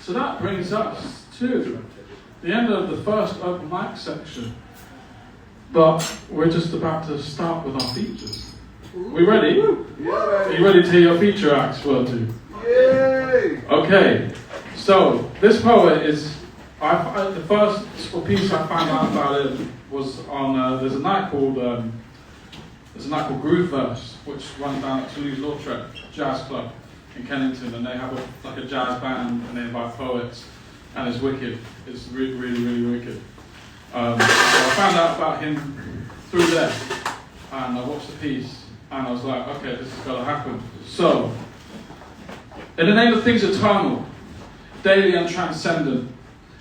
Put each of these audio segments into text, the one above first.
So that brings us to the end of the first open mic section. But we're just about to start with our features. We ready? Yeah. Are you ready to hear your feature acts, Wordu? Yay! Okay, so this poet is, the first piece I found out about it was on, there's a night called Groove Verse, which runs down at Toulouse-Lautrec Jazz Club in Kennington, and they have like a jazz band, and they invite poets, and it's wicked. It's really, really, really wicked. So I found out about him through there, and I watched the piece, and I was like, okay, this is going to happen. So, in the name of things eternal, daily and transcendent,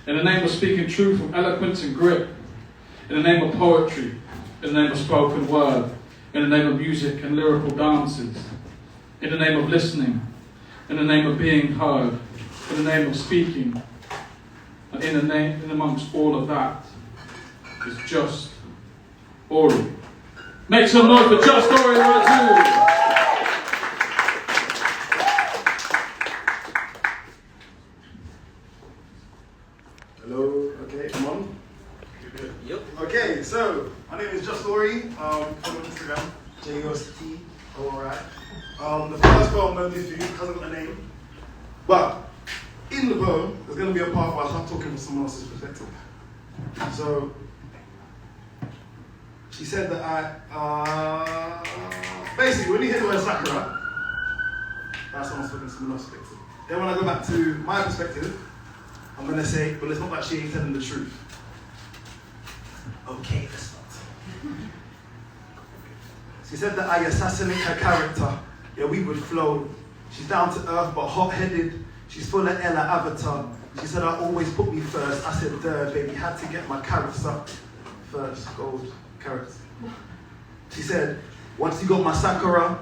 in the name of speaking truth with eloquence and grit, in the name of poetry, in the name of spoken word, in the name of music and lyrical dances, in the name of listening, in the name of being heard, in the name of speaking, and in amongst all of that is Just Ori. Make some noise for Just Ori, Wordu! Hello, okay, come on. Yep. Okay, so my name is Just Ori. Follow me on Instagram, JOSTORI. The first poem I'm going to do for you hasn't got a name, but in the poem there's going to be a part where I start talking from someone else's perspective. So she said that basically when you hear the word Sakura, that's someone speaking from someone else's perspective. Then when I go back to my perspective, I'm going to say, well, it's not that she ain't telling the truth. Okay, that's not. She said that I assassinate her character. Yeah, we would flow. She's down to earth but hot-headed. She's full of Ella Avatar. She said I always put me first. I said, duh, baby, had to get my carrots up first. Gold carrots. She said, once you got my Sakura,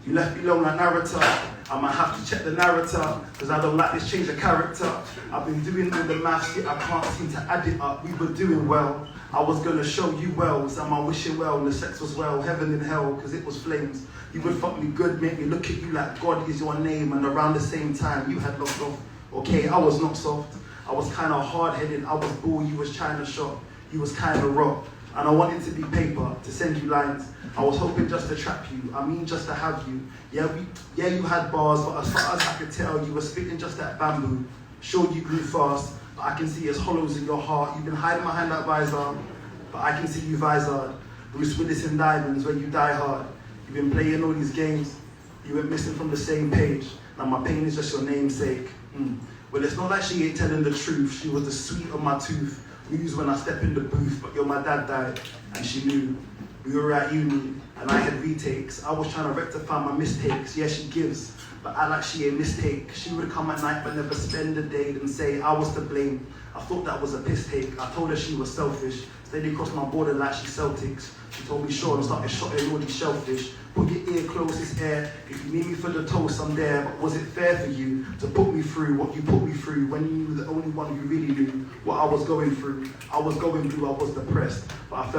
you left me alone like narrator. I might have to check the narrator, because I don't like this change of character. I've been doing all the maths, yet I can't seem to add it up. We were doing well. I was going to show you well, so I'm wishing well, and the sex was well, heaven and hell, because it was flames. You would fuck me good, make me look at you like God is your name, and around the same time you had locked off. Okay, I was not soft. I was kind of hard-headed. I was bull, you was China shot. You was kind of raw. And I wanted to be paper, to send you lines. I was hoping just to trap you, I mean just to have you. Yeah, you had bars, but as far as I could tell, you were spitting just that bamboo. Sure, you grew fast, but I can see as hollows in your heart. You've been hiding behind that visor, but I can see you visored. Bruce Willis in Diamonds, where you die hard. You've been playing all these games, you went missing from the same page. Now my pain is just your namesake. Well, it's not like she ain't telling the truth. She was the sweet of my tooth. News when I step in the booth, but my dad died, and she knew. We were at uni, and I had retakes. I was trying to rectify my mistakes. Yeah, she gives, but I like she a mistake. She would come at night, but never spend a day and say I was to blame. I thought that was a piss take. I told her she was selfish. Steady crossed my border like she Celtics. She told me sure and started shotting all these shellfish. Put your ear close, it's air. If you need me for the toast, I'm there. But was it fair for you to put me through what you put me through when you were the only one who really knew what I was going through? I was going through, I was depressed. But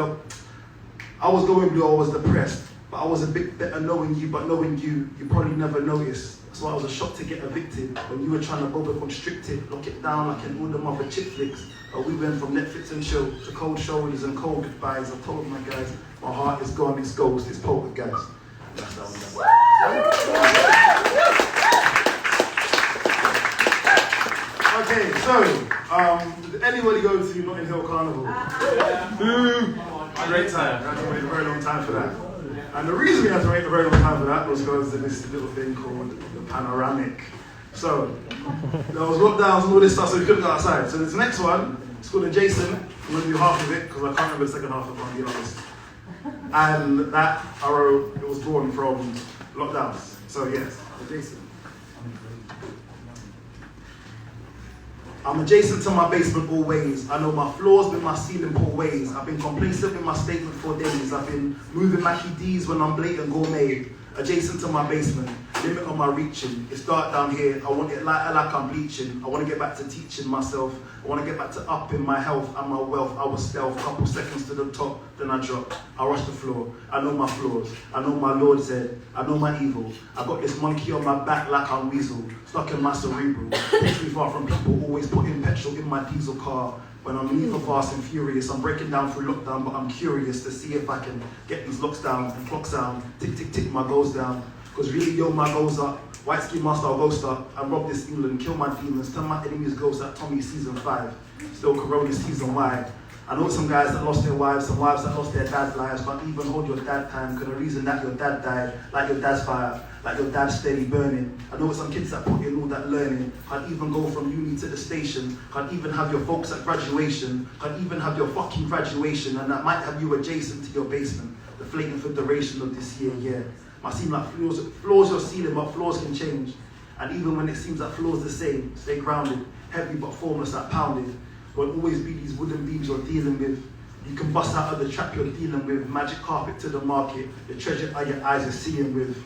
I was going blue, I was depressed. But I was a bit better knowing you, but knowing you probably never noticed. So I was a shock to get evicted when you were trying to bother constrict it, lock it down like in all the mother chick flicks. But we went from Netflix and chill to cold shoulders and cold goodbyes. I told my guys, my heart is gone, it's ghost, it's poker guys. That's how we done. Okay, so did anybody go to Notting Hill Carnival? Great time. I had to wait a very long time for that. And the reason we had to wait a very long time for that was because of this little thing called the panoramic. So there was lockdowns and all this stuff, so we couldn't go outside. So this next one, it's called Adjacent. I'm going to do half of it because I can't remember the second half, if I'm being honest. And that I wrote, it was drawn from lockdowns. So yes, Adjacent. I'm adjacent to my basement always. I know my floors with my ceiling poor ways. I've been complacent with my statement for days. I've been moving Mackie D's when I'm blatant gourmet. Adjacent to my basement. limit on my reaching. It's dark down here, I want it like I'm bleaching. I want to get back to teaching myself. I want to get back to upping my health and my wealth. I was stealth, couple seconds to the top, then I dropped. I rush the floor, I know my flaws. I know my Lord said, I know my evil. I got this monkey on my back like I'm weasel, stuck in my cerebral. Puts me far from people, always putting petrol in my diesel car. When I'm neither fast and furious, I'm breaking down through lockdown, but I'm curious to see if I can get these locks down and clock sound. Tick, tick, tick, my goals down. Cause really, yo, my goals up. White ski master, I'll ghost up. I rob this England, kill my demons, turn my enemies ghosts like Tommy season 5. Still Corona season wide. I know some guys that lost their wives, some wives that lost their dad's lives. Can't even hold your dad time, cause the reason that your dad died, like your dad's fire, like your dad's steady burning. I know some kids that put in all that learning. Can't even go from uni to the station. Can't even have your folks at graduation. Can't even have your fucking graduation. And that might have you adjacent to your basement. Deflating for duration of this year, yeah. Might seem like floors your ceiling, but floors can change. And even when it seems like floors the same, stay grounded. Heavy but formless like pounded. Won't always be these wooden beams you're dealing with. You can bust out of the trap you're dealing with. Magic carpet to the market. The treasure your eyes are seeing with.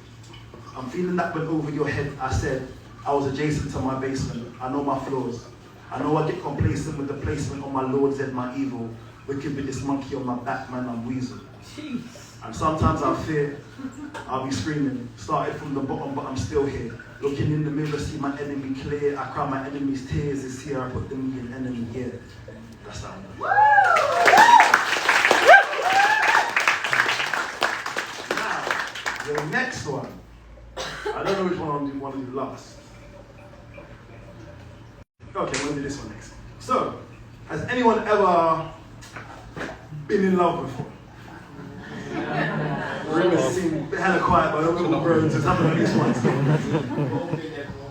I'm feeling that went over your head. I said, I was adjacent to my basement. I know my flaws. I know I get complacent with the placement on my Lord's head, my evil. Wicked with this monkey on my back, man, I'm weasel. And sometimes I fear I'll be screaming. Started from the bottom, but I'm still here. Looking in the mirror, see my enemy clear. I cry my enemy's tears. This year I put them in enemy here. That's that one. Now, the next one. I don't know which one I want to do last. Okay, I'm going to do this one next. So, has anyone ever been in love before? It seemed hella quiet, but little bros just happened at least once.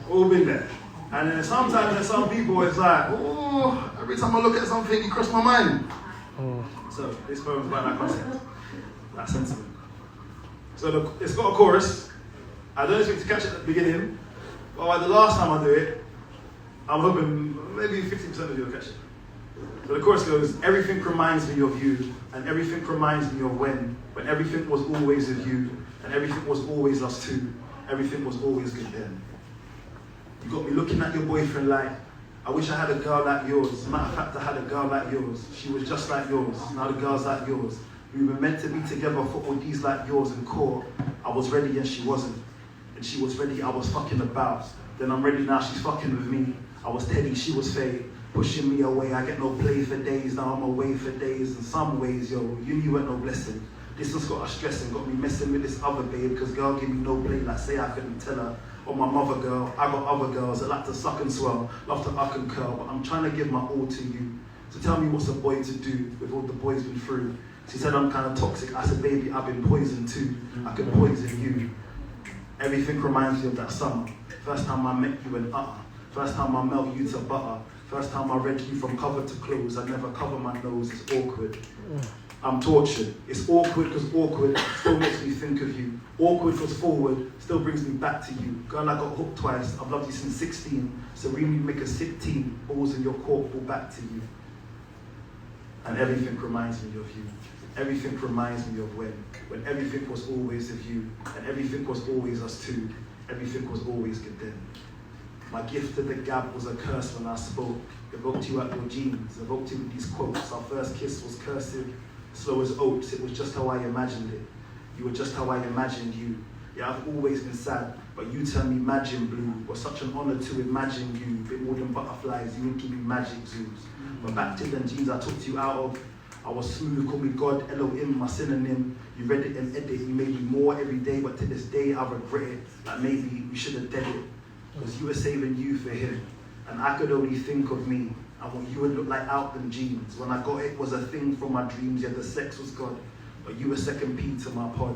All been there. And then sometimes there's some people, it's like, oh, every time I look at something, it crosses my mind. So this poem's about that concept, that sentiment. So look, it's got a chorus. I don't expect to catch it at the beginning, but by the last time I do it, I'm hoping maybe 50% of you will catch it. So the chorus goes, everything reminds me of you, and everything reminds me of when everything was always of you, and everything was always us two, everything was always good then. You got me looking at your boyfriend like, I wish I had a girl like yours. Matter of fact, I had a girl like yours. She was just like yours, now the girl's like yours. We were meant to be together for all these like yours in court. I was ready and she wasn't. And she was ready, I was fucking about. Then I'm ready now, she's fucking with me. I was Teddy, she was Faye. Pushing me away, I get no play for days. Now I'm away for days. In some ways, yo, uni weren't no blessing. Distance got us stressing, got me messing with this other babe. Cause girl gave me no play, like say I couldn't tell her. Or my mother girl, I got other girls that like to suck and swell, love to uck and curl. But I'm trying to give my all to you. So tell me what's a boy to do with all the boys been through. She said I'm kind of toxic. I said, baby, I've been poisoned too. I could poison you. Everything reminds me of that summer. First time I met you and First time I melt you to butter. First time I read you from cover to close. I never cover my nose, it's awkward. I'm tortured. It's awkward because awkward still makes me think of you. Awkward because forward still brings me back to you. Girl, I got hooked twice. I've loved you since 16. Serenely make a sick team. Balls in your court, ball back to you. And everything reminds me of you. Everything reminds me of when everything was always of you. And everything was always us two. Everything was always good then. My gift to the gab was a curse when I spoke. Evoked you at your jeans, evoked you with these quotes. Our first kiss was cursive, slow as oats. It was just how I imagined it. You were just how I imagined you. Yeah, I've always been sad, but you turned me imagine blue. It was such an honor to imagine you. Bit more than butterflies, you would give me magic zoos. But back to them jeans I took you out of, I was smooth, call me God, Elohim, my synonym. You read it and edit, you made me more every day, but to this day I regret it. Like maybe we should have dead it. Because you were saving you for him. And I could only think of me and what you would look like out them jeans. When I got it was a thing from my dreams, yeah, the sex was God. But you were second P to my pod.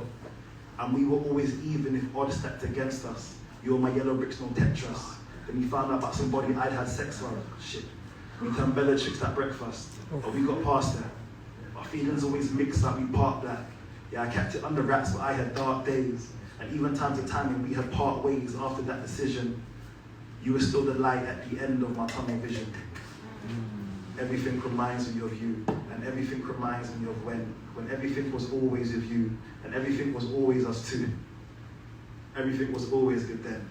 And we were always even if odd stacked against us. You were my yellow bricks, no Tetris. Then you found out about somebody I'd had sex with. Shit. We turned Bellatrix at breakfast. But we got past that. Our feelings always mixed like we part black. Yeah, I kept it under wraps, but I had dark days. And even time to time when we had part ways after that decision, you were still the light at the end of my tunnel vision. Everything reminds me of you, and everything reminds me of when everything was always of you, and everything was always us two. everything was always good then.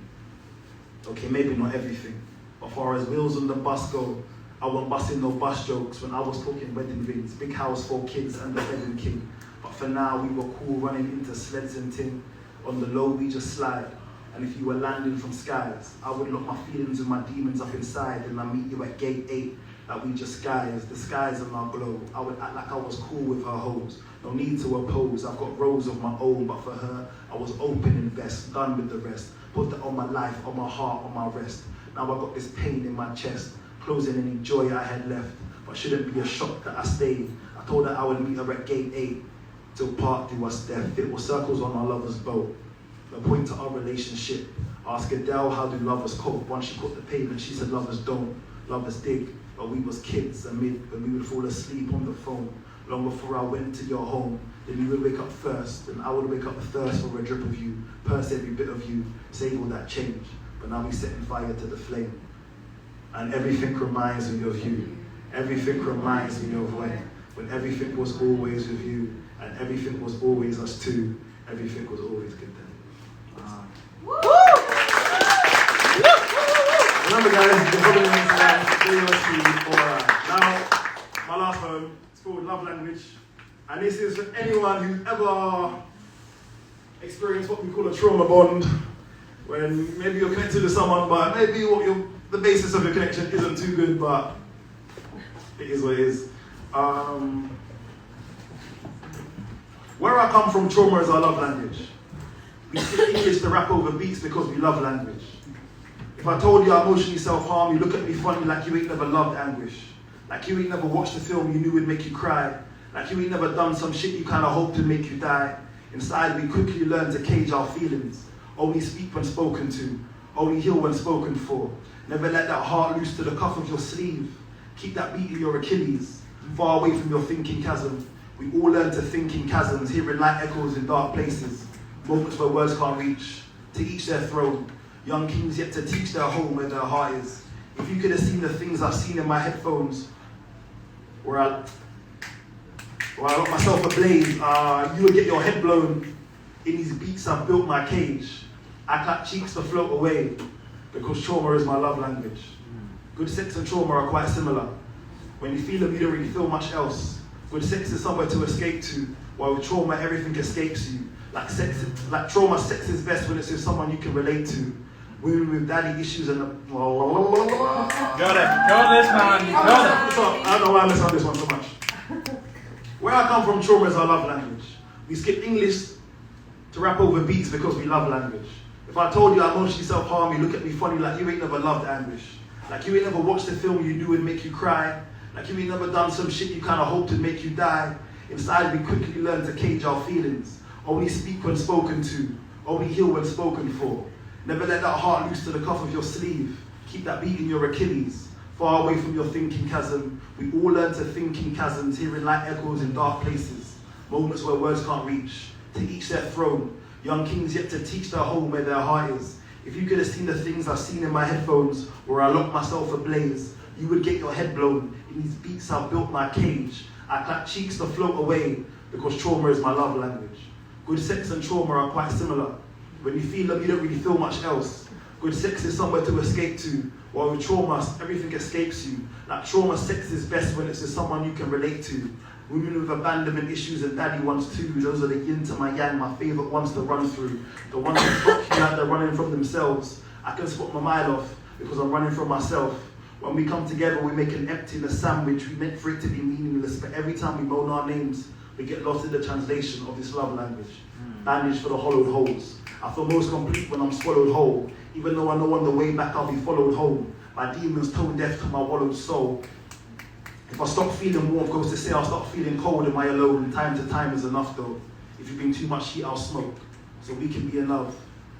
Okay, maybe not everything, but far as wheels on the bus go, I wasn't busting no bus jokes when I was talking wedding rings, big house, 4 kids and the bedding king. But for now, we were cool running into sleds and tin. On the low, we just slide. And if you were landing from skies, I would lock my feelings and my demons up inside, and I'd meet you at gate 8, that we just skies, the skies on our glow. I would act like I was cool with her hoes, no need to oppose. I've got rows of my own, but for her, I was open and best, done with the rest. Put that on my life, on my heart, on my rest. Now I got this pain in my chest, closing any joy I had left, but shouldn't be a shock that I stayed. I told her I would meet her at gate 8, till part do us death. It was circles on our lover's boat. The point to our relationship. Ask Adele, how do lovers cope? Once she caught the pavement, she said lovers don't, lovers dig. But we was kids amid when we would fall asleep on the phone. Long before I went to your home, then you would wake up first, and I would wake up thirst for a drip of you, purse every bit of you, save all that change. But now we setting fire to the flame. And everything reminds me of you. Everything reminds me of when everything was always with you, and everything was always us two. Everything was always good then. Remember guys, the following is now, my last poem, it's called Love Language. And this is for anyone who's ever experienced what we call a trauma bond, when maybe you're connected to someone, but maybe the basis of your connection isn't too good, but it is what it is. Where I come from, trauma is our love language. We speak English to rap over beats because we love language. If I told you I emotionally self-harm, you look at me funny like you ain't never loved anguish. Like you ain't never watched a film you knew would make you cry. Like you ain't never done some shit you kinda hoped would make you die. Inside we quickly learn to cage our feelings. Only speak when spoken to. Only heal when spoken for. Never let that heart loose to the cuff of your sleeve. Keep that beat in your Achilles. Far away from your thinking chasm. We all learn to think in chasms, hearing light echoes in dark places. Moments where words can't reach. To each their throne. Young kings yet to teach their home where their heart is. If you could have seen the things I've seen in my headphones, where I got myself ablaze, you would get your head blown. In these beats I've built my cage. I clap cheeks to float away, because trauma is my love language. Good sex and trauma are quite similar. When you feel them, you don't really feel much else. Good sex is somewhere to escape to, while with trauma everything escapes you. Like trauma, sex is best when it's with someone you can relate to. Women with daddy issues and Got this, man. Got it. I don't know why I mess up this one so much. Where I come from, trauma is our love language. We skip English to rap over beats because we love language. If I told you I emotionally self-harm, you look at me funny like you ain't never loved anguish. Like you ain't never watched a film you knew would make you cry. Like you ain't never done some shit you kinda hoped would make you die. Inside we quickly learn to cage our feelings. Only speak when spoken to. Only heal when spoken for. Never let that heart loose to the cuff of your sleeve. Keep that beat in your Achilles. Far away from your thinking chasm. We all learn to think in chasms, hearing light echoes in dark places. Moments where words can't reach. To each their throne. Young kings yet to teach their home where their heart is. If you could have seen the things I've seen in my headphones, where I lock myself ablaze, you would get your head blown. In these beats I've built my cage. I clap cheeks to float away, because trauma is my love language. Good sex and trauma are quite similar. When you feel them, you don't really feel much else. Good sex is somewhere to escape to, while with trauma, everything escapes you. Like trauma, sex is best when it's with someone you can relate to. Women with abandonment issues and daddy ones too. Those are the yin to my yang, my favourite ones to run through. The ones that fuck you like they're running from themselves. I can spot my mile off because I'm running from myself. When we come together, we make an emptiness sandwich. We meant for it to be meaningless, but every time we moan our names, we get lost in the translation of this love language. Bandage for the hollowed holes. I feel most complete when I'm swallowed whole. Even though I know on the way back I'll be followed home. My demons tone deaf to my wallowed soul. If I stop feeling warm, goes to say I'll start feeling cold. Am I alone? Time to time is enough though. If you bring too much heat, I'll smoke. So we can be in love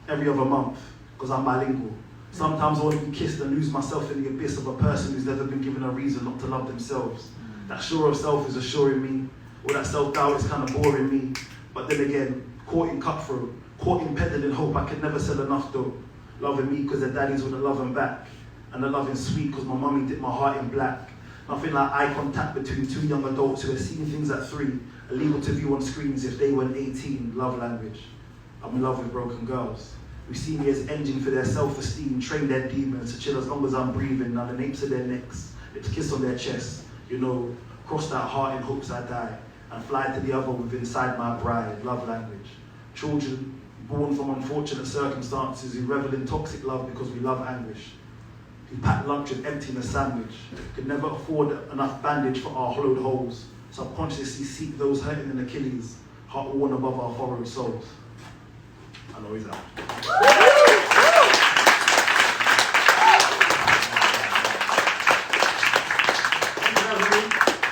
every other month, because I'm bilingual. Sometimes I want to be kissed and lose myself in the abyss of a person who's never been given a reason not to love themselves. That sure of self is assuring me. All that self-doubt is kind of boring me. But then again, caught in cutthroat, caught in peddling hope, I could never sell enough though. Loving me because their daddies wouldn't love them back. And the loving sweet because my mummy dipped my heart in black. Nothing like eye contact between two young adults who are seeing things at 3, illegal to view on screens if they weren't 18, love language. I'm in love with broken girls. who see me as engine for their self-esteem, train their demons to chill as long as I'm breathing. Now the napes of their necks, lips kiss on their chests, you know, cross that heart in hopes I die, and fly to the other with inside my bride, love language. Children born from unfortunate circumstances who revel in toxic love because we love anguish. Who pack lunch with emptiness sandwich, could never afford enough bandage for our hollowed holes, subconsciously seek those hurting in Achilles, heart worn above our furrowed souls. I know he's out.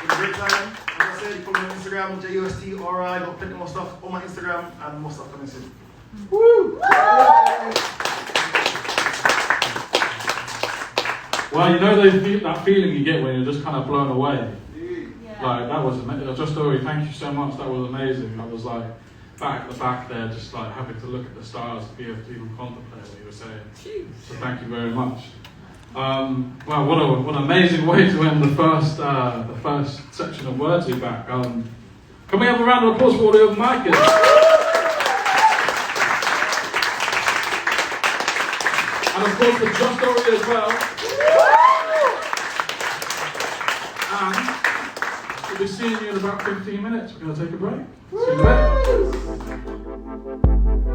Great time. As I said, you follow me on Instagram, JUSTRI, got plenty more stuff on my Instagram and more stuff coming soon. Woo! Well, you know that feeling you get when you're just kind of blown away. Yeah. Like, that was amazing. Just Kory, thank you so much, that was amazing. I was like, back at the back there, just like having to look at the stars to be able to even contemplate what you were saying. So thank you very much. Well, what an amazing way to end the first section of Wordsy back. Can we have a round of applause for all the open micers? And of course the Just Kory as well. And we'll be seeing you in about 15 minutes. We're going to take a break. See you later.